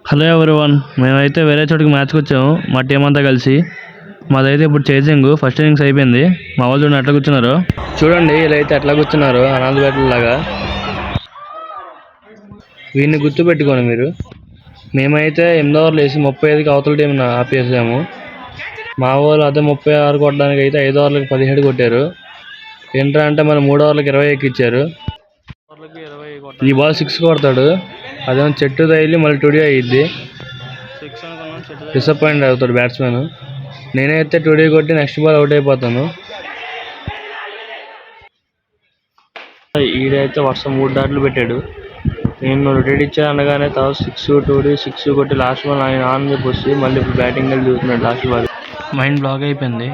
Hello everyone, మేమైతే వేరే చోటికి మ్యాచ్కి వచ్చాము మా టీం అంతా కలిసి. మాదైతే ఇప్పుడు చేసింగ్ ఫస్ట్ ఇన్నింగ్స్ అయిపోయింది. మా వాళ్ళు చూడండి ఎట్లా కూర్చున్నారు. చూడండి ఇలా అయితే ఎట్లా కూర్చున్నారు అనాథ లాగా. వీడిని గుర్తు పెట్టుకోండి మీరు. మేమైతే 8 ఓవర్లు వేసి 35కి అవతల టీం ఆపేసాము. మా వాళ్ళు అదే 36 కొట్టడానికి అయితే 5 ఓవర్లకి 17 కొట్టారు. ఏంట్రా అంటే మన 3 ఓవర్లకి 20 ఎక్కిచ్చారు. ఈ బాల్ 6 కొడతాడు, అదేమో చెట్టు తగిలి మళ్ళీ టుడే అయ్యిద్ది. డిసప్పాయింట్ అవుతాడు బ్యాట్స్మెన్. నేనైతే టుడే కొట్టి నెక్స్ట్ బాల్ అవుట్ అయిపోతాను. ఈడైతే వర్షం 3 డాట్లు పెట్టాడు. నేను రొటేట్ ఇచ్చా అనగానే తర్వాత 6 2 6 కొట్టి లాస్ట్ బాల్ ఆయన ఆన్ చెప్పి వస్తే మళ్ళీ ఇప్పుడు బ్యాటింగ్ వెళ్ళి చూస్తున్నాడు. లాస్ట్ బాల్ మైండ్ బ్లాక్ అయిపోయింది.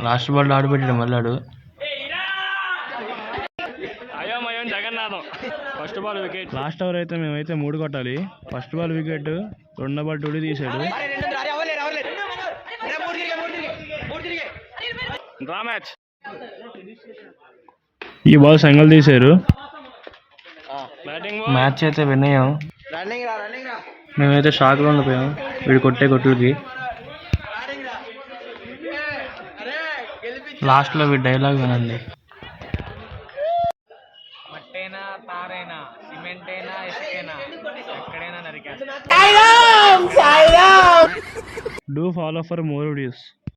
లాస్ట్ బాల్ ఆడి పెట్టాడు మళ్ళాడు. First ball wicket. Last over అయితే మేమైతే 3 కొట్టాలి. ఫస్ట్ బాల్ వికెట్, రెండో బాల్ టుడి తీసాడు. ఈ బాల్ సింగిల్ తీసారు. మ్యాచ్ అయితే విన్ అయ్యాం. మేమైతే షాక్ లో ఉండిపోయాం వీడు కొట్టే కొట్టుడికి. లాస్ట్ లో వీడి డైలాగ్ వినండి. మట్టేనా తారేనా సిమెంటేనా ఇసుకేనా ఎక్కడైనా నరికేస్తా. Do follow for more videos.